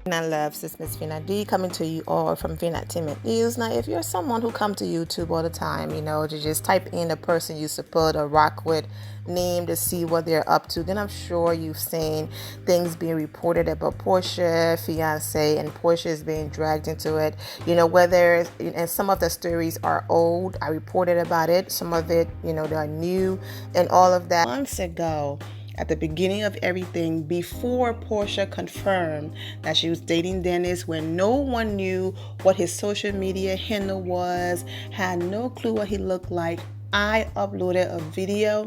And I love Sis Miss Vina D coming to you all from Vinatainment News. Now, if you're someone who come to YouTube all the time, to just type in the person you support or rock with name to see what they're up to, then I'm sure you've seen things being reported about Porsha, Fiance, and Porsha is being dragged into it. Whether, and some of the stories are old, I reported about it. Some of it, they are new and all of that. Months ago, at the beginning of everything, before Porsha confirmed that she was dating Dennis, when no one knew what his social media handle was, had no clue what he looked like, I uploaded a video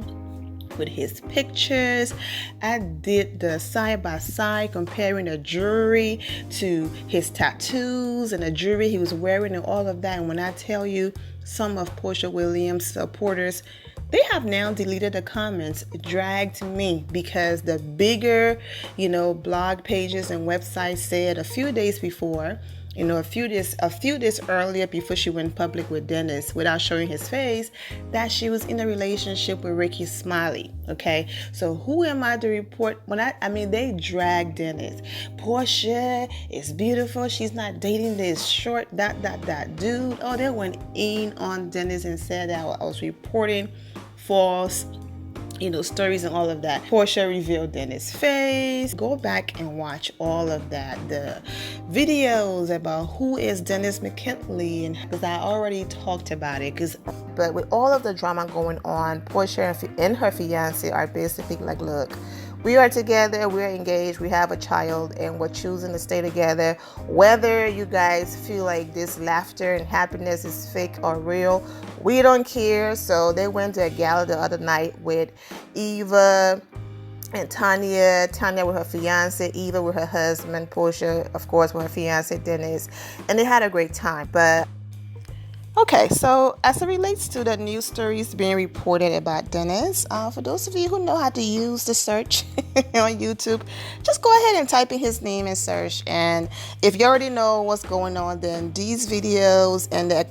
with his pictures. I did the side by side comparing the jewelry to his tattoos and the jewelry he was wearing and all of that. And when I tell you, some of Porsha Williams' supporters, they have now deleted the comments, dragged me, because the bigger, blog pages and websites said a few days before, a few days earlier, before she went public with Dennis, without showing his face, that she was in a relationship with Ricky Smiley. Okay, so who am I to report? They dragged Dennis. Porsha is beautiful. She's not dating this short dude. Oh, they went in on Dennis and said that I was reporting false stories and all of that. Porsha revealed Dennis' face. Go back and watch all of that. The videos about who is Dennis McKinley, and because I already talked about it. But with all of the drama going on, Porsha and her fiance are basically like, look, we are together, we're engaged, we have a child, and we're choosing to stay together. Whether you guys feel like this laughter and happiness is fake or real, we don't care. So they went to a gala the other night with Eva and Tanya with her fiance, Eva with her husband, Porsha, of course, with her fiance, Dennis, and they had a great time. But okay, so as it relates to the news stories being reported about Dennis, for those of you who know how to use the search on YouTube, just go ahead and type in his name and search. And if you already know what's going on, then these videos and the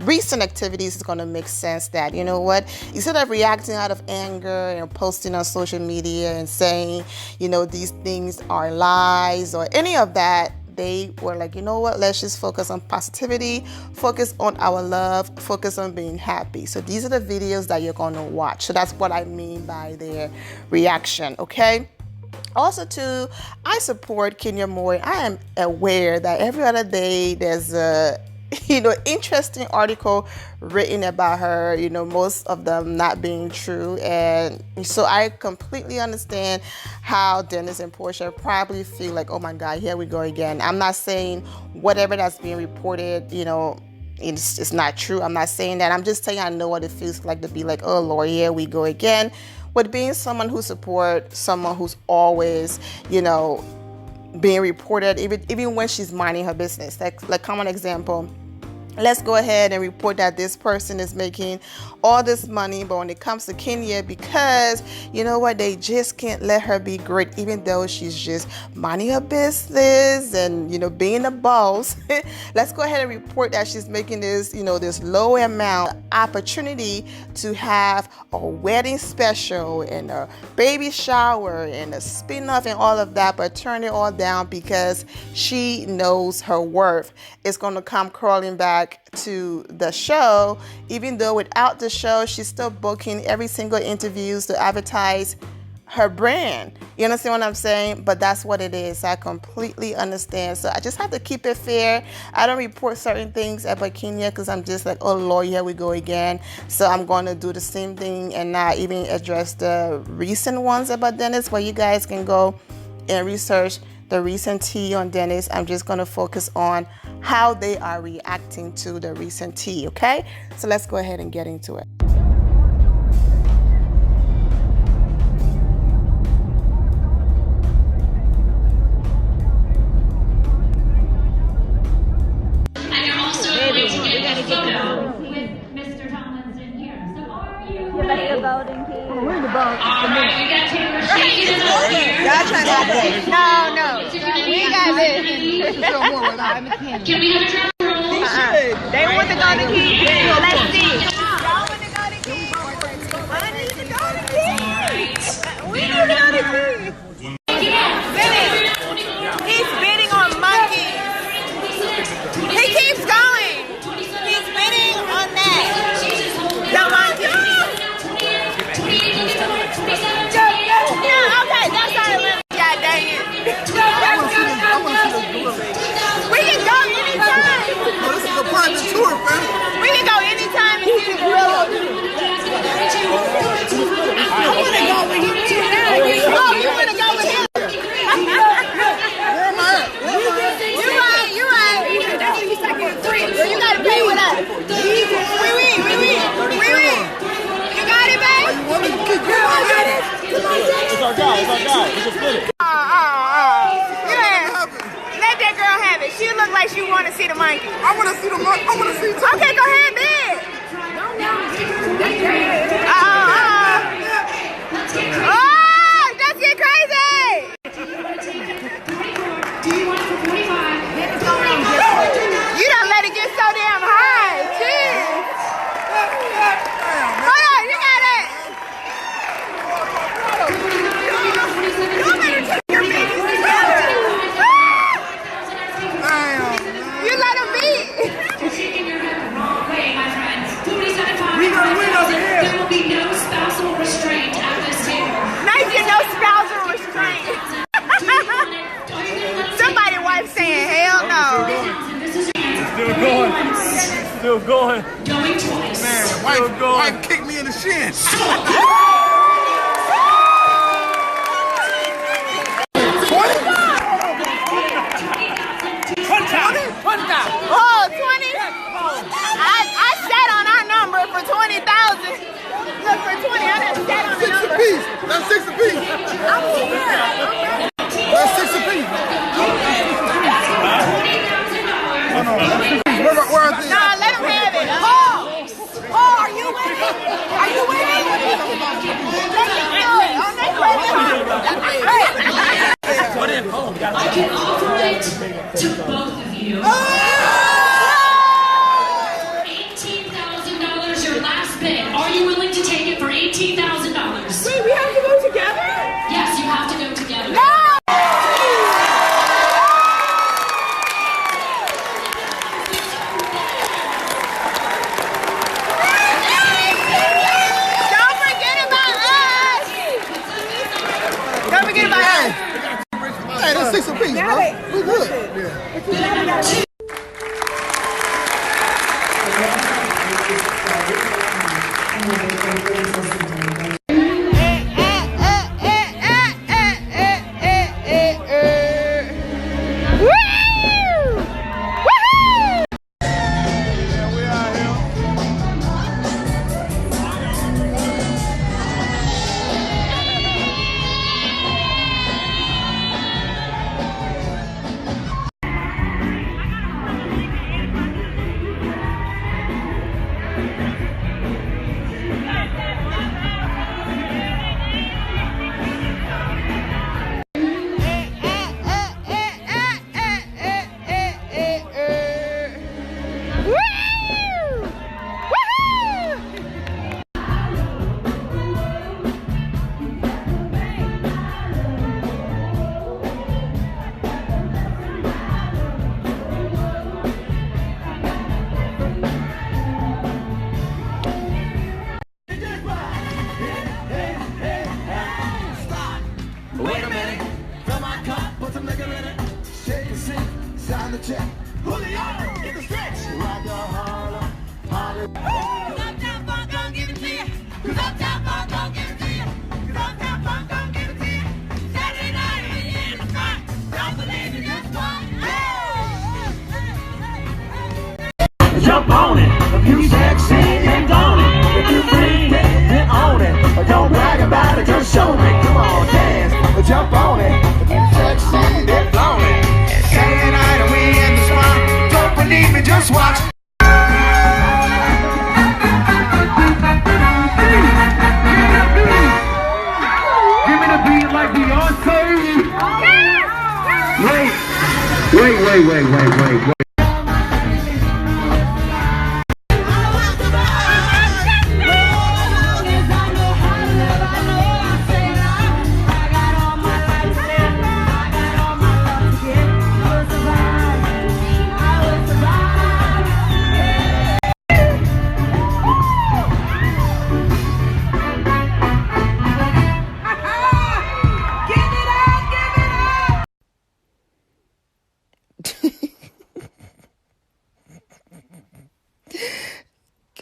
recent activities is going to make sense that, instead of reacting out of anger and posting on social media and saying, these things are lies or any of that, they were like, let's just focus on positivity, focus on our love, focus on being happy. So these are the videos that you're going to watch. So that's what I mean by their reaction, okay? Also, too, I support Kenya Moore. I am aware that every other day there's a interesting article written about her, most of them not being true. And so I completely understand how Dennis and Porsha probably feel like, oh my God, here we go again. I'm not saying whatever that's being reported, it's not true. I'm not saying that. I'm just saying I know what it feels like to be like, oh Lord, here we go again. But being someone who supports someone who's always, being reported, even when she's minding her business. Like common example, let's go ahead and report that this person is making all this money, but when it comes to Kenya, because they just can't let her be great, even though she's just minding her business and being a boss. Let's go ahead and report that she's making this this low amount opportunity to have a wedding special and a baby shower and a spin-off and all of that, but turn it all down because she knows her worth. It's going to come crawling back to the show, even though without the show, she's still booking every single interviews to advertise her brand. You understand what I'm saying? But that's what it is. I completely understand. So I just have to keep it fair. I don't report certain things about Kenya because I'm just like, oh Lord, here we go again. So I'm going to do the same thing and not even address the recent ones about Dennis, where you guys can go and research the recent tea on Dennis. I'm just going to focus on how they are reacting to the recent tea, okay? So let's go ahead and get into it. And you're also going to get a photo with Mr. Tomlinson here. So are you ready? The golden key. All right, we got Taylor Shakes over here. Y'all trying to have this. No. We got this. Can we have a drum roll? They want the golden key. Let's see. Y'all want the golden key? I need the golden key. We need the golden key. He's spinning Yeah. Let that girl have it. She look like she want to see the monkey. I want to see the monkey. I want to see too. Okay, go ahead, then. Oh, let's get crazy. You don't let it get so damn high. Jeez. Hold on, you got it. You better take your babies together. You let them beat. You're shaking your head the wrong way, my friend. 47,500. There will be no spousal restraint at this table. Nice, you no spousal restraint. Somebody wife saying, hell no. This is your answer. Still going. Still going. Going twice. Man, wife kicked me in the shin. Oh, 20? I sat on our number for 20,000. Look, for 20, I done sat on the number. That's 6 apiece. I'm here. That's 6 apiece. Where are they? Nah, let him have it. Paul, are you with it? Are you with it? Let him do it. On that I can offer it to both of you. $18,000, your last bid. Are you willing to take it for $18,000? Wait, we have to go together? Yes, you have to go together. No! Don't forget about us! Don't forget about us! Hey, that's 6 apiece, bro. We good. Wait a minute, fill my cup, put some liquor in it. Shake and sink, sign the check. Julio, get the stretch. Rock the Harlem, Hollywood. Cause Uptown Funk gon' give it to you. Cause Uptown Funk gon' give it to you. Cause Uptown Funk gon' give it to you. Saturday night when you're in the front. Don't believe me, just watch. Jump on it, if you sexy and own it. If you free, then own it. Don't brag about it, just show me. Come on, dance. Jump on it, if you sexy, then flown it. Saturday night and we in the spot. Don't believe me, just watch. Give me the beat like Beyonce. Wait.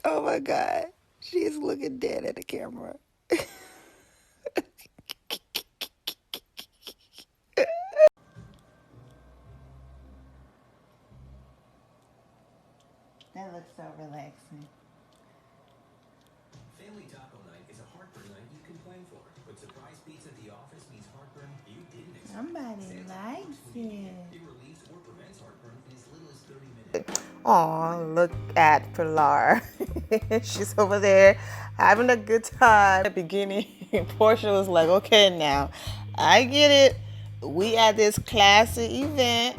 Oh my God. She's looking dead at the camera. That looks so relaxing. Family Taco Night is a heartburn night you can plan for. But surprise pizza at the office means heartburn you Somebody likes it. Oh, look at Pilar. She's over there having a good time. At the beginning, Porsha was like, okay, now, I get it. We at this classy event,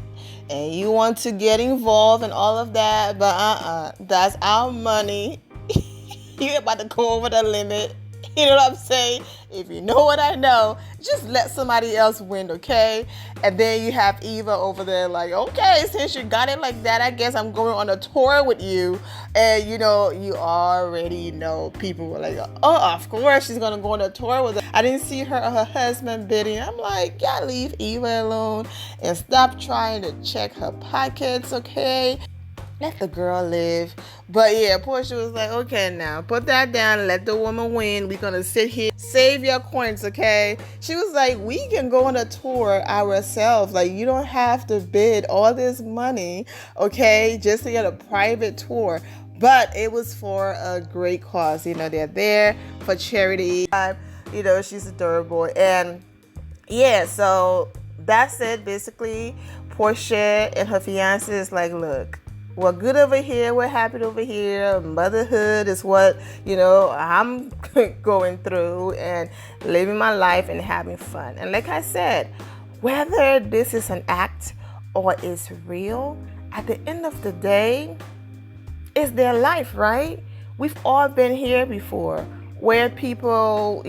and you want to get involved and all of that, but that's our money. You're about to go over the limit. You know what I'm saying? If you know what I know, just let somebody else win, okay? And then you have Eva over there like, okay, since you got it like that, I guess I'm going on a tour with you. And you already know people were like, oh, of course she's gonna go on a tour with her. I didn't see her or her husband bidding. I'm like, yeah, leave Eva alone and stop trying to check her pockets, okay? Let the girl live. But yeah, Porsha was like, okay, now put that down, let the woman win. We're gonna sit here, save your coins, okay? She was like, we can go on a tour ourselves. Like, you don't have to bid all this money, okay, just to get a private tour. But it was for a great cause. They're there for charity. She's adorable. And yeah, so that's it. Basically, Porsha and her fiance is like, look, we're good over here. We're happy over here. Motherhood is what, I'm going through and living my life and having fun. And like I said, whether this is an act or it's real, at the end of the day, it's their life, right? We've all been here before where people,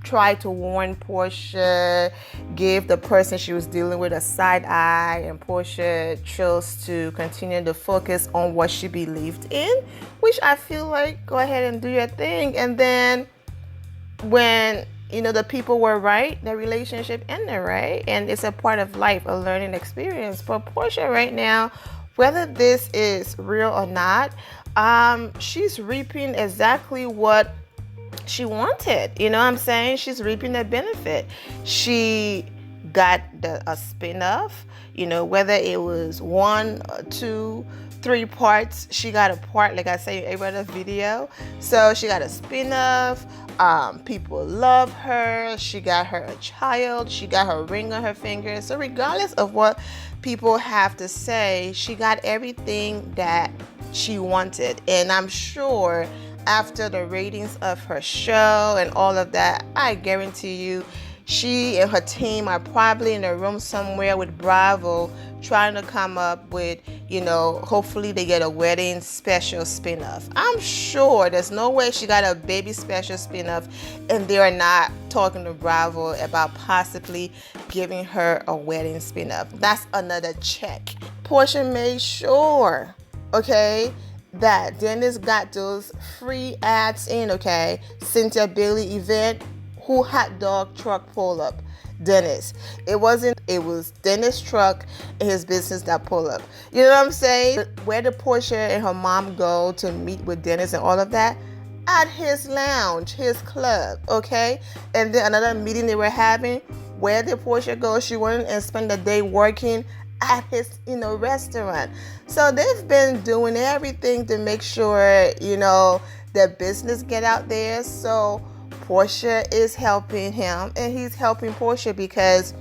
tried to warn Porsha, give the person she was dealing with a side eye, and Porsha chose to continue to focus on what she believed in, which I feel like, go ahead and do your thing. And then when, the people were right, the relationship ended, right? And it's a part of life, a learning experience. But Porsha right now, whether this is real or not, she's reaping exactly what she wanted. You know what I'm saying? She's reaping the benefit. She got a spin-off, whether it was 1, 2, 3 parts. She got a part, like I say, every other video. So she got a spin-off. People love her. She got her a child. She got her ring on her finger. So regardless of what people have to say, she got everything that she wanted. And I'm sure after the ratings of her show and all of that, I guarantee you, she and her team are probably in a room somewhere with Bravo trying to come up with, hopefully they get a wedding special spin-off. I'm sure there's no way she got a baby special spin-off and they're not talking to Bravo about possibly giving her a wedding spin-off. That's another check. Porsha made sure, okay, that Dennis got those free ads in, okay? Cynthia Bailey event, who hot dog truck pull up? Dennis. It was Dennis' truck and his business that pull up. You know what I'm saying? Where did Porsha and her mom go to meet with Dennis and all of that? At his lounge, his club, okay? And then another meeting they were having, where did Porsha go? She went and spent the day working at his, restaurant. So they've been doing everything to make sure, their business get out there. So Porsha is helping him and he's helping Porsha, because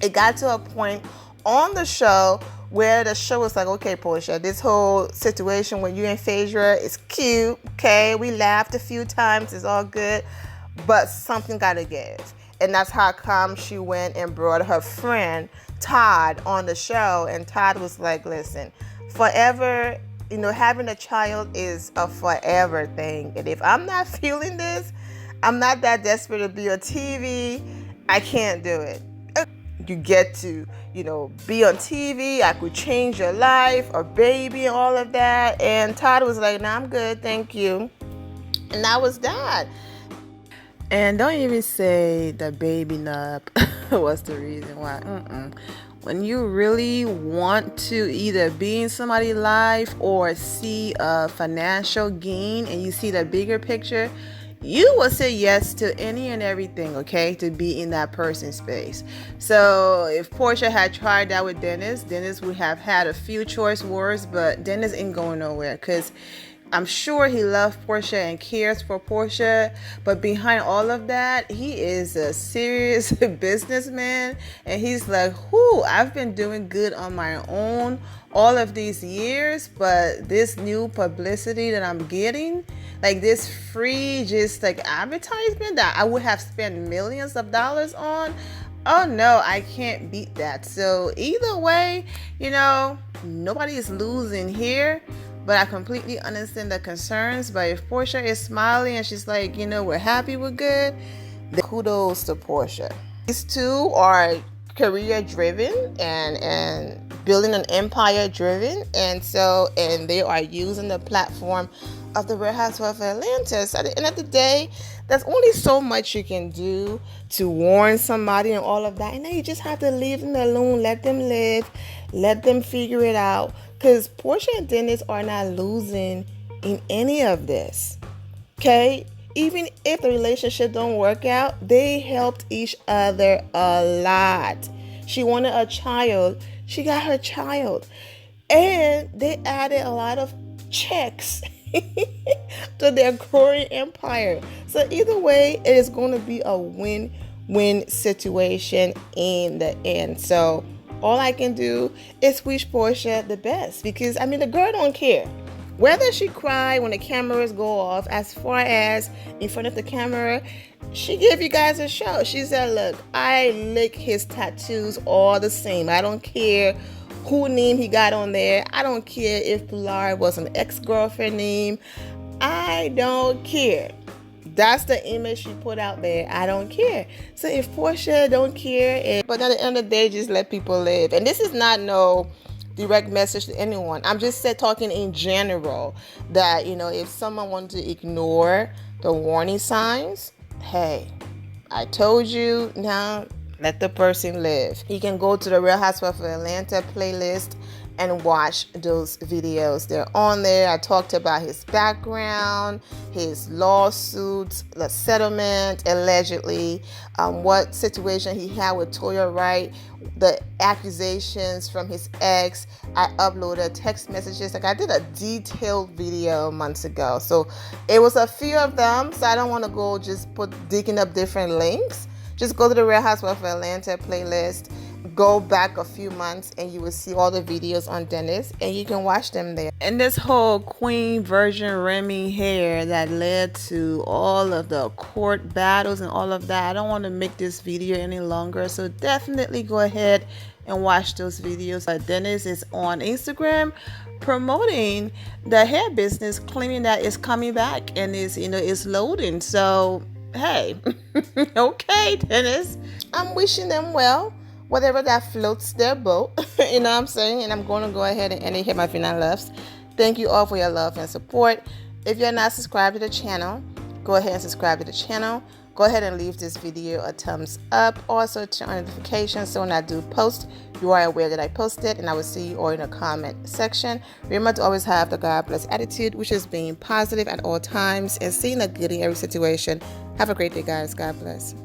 it got to a point on the show where the show was like, okay, Porsha, this whole situation when you and Phaedra is cute, okay? We laughed a few times, it's all good, but something gotta give. And that's how come she went and brought her friend Todd on the show. And Todd was like, listen, forever, having a child is a forever thing. And if I'm not feeling this, I'm not that desperate to be on TV, I can't do it. You get to, be on TV, I could change your life, a baby and all of that. And Todd was like, nah, I'm good, thank you. And that was that. And don't even say the baby nub was the reason why. When you really want to either be in somebody's life or see a financial gain and you see the bigger picture, you will say yes to any and everything, okay, to be in that person's space. So if Porsha had tried that with Dennis, Dennis would have had a few choice words, but Dennis ain't going nowhere, because I'm sure he loves Porsha and cares for Porsha, but behind all of that, he is a serious businessman, and he's like, whoo, I've been doing good on my own all of these years, but this new publicity that I'm getting, like this free just like advertisement that I would have spent millions of dollars on, oh no, I can't beat that. So either way, nobody is losing here. But I completely understand the concerns. But if Porsha is smiling and she's like, we're happy, we're good, then kudos to Porsha. These two are career driven and building an empire driven. And they are using the platform of the Real Housewives of Atlanta. So at the end of the day, there's only so much you can do to warn somebody and all of that. And then you just have to leave them alone, let them live, let them figure it out. Because Porsha and Dennis are not losing in any of this. Okay? Even if the relationship don't work out, they helped each other a lot. She wanted a child. She got her child. And they added a lot of checks to their growing empire. So either way, it is going to be a win-win situation in the end. So all I can do is wish Porsha the best, because the girl don't care whether she cry when the cameras go off. As far as in front of the camera, she gave you guys a show. She said, look, I lick his tattoos all the same. I don't care who name he got on there. I don't care if Pilar was an ex-girlfriend name. I don't care. That's the image she put out there. I don't care. So if Porsha don't care, but at the end of the day, just let people live. And this is not no direct message to anyone. I'm just talking in general that, if someone wants to ignore the warning signs, hey, I told you, now let the person live. You can go to the Real Housewives of Atlanta playlist and watch those videos. They're on there. I talked about his background, his lawsuits, the settlement, allegedly, what situation he had with Toya Wright, the accusations from his ex. I uploaded text messages. I did a detailed video months ago. So it was a few of them. So I don't want to go just digging up different links. Just go to the Real Housewives of Atlanta playlist. Go back a few months and you will see all the videos on Dennis, and you can watch them there. And this whole Queen Virgin Remy hair that led to all of the court battles and all of that, I don't want to make this video any longer, so definitely go ahead and watch those videos. Dennis is on Instagram promoting the hair business, claiming that it's coming back and is loading. So hey, okay, Dennis, I'm wishing them well, whatever that floats their boat. You know what I'm saying? And I'm going to go ahead and end it here, my Vina loves. Thank you all for your love and support. If you're not subscribed to the channel, go ahead and subscribe to the channel. Go ahead and leave this video a thumbs up. Also turn on notifications so when I do post, you are aware that I posted, and I will see you all in the comment section. Remember to always have the God bless attitude, which is being positive at all times and seeing the good in every situation. Have a great day, guys. God bless.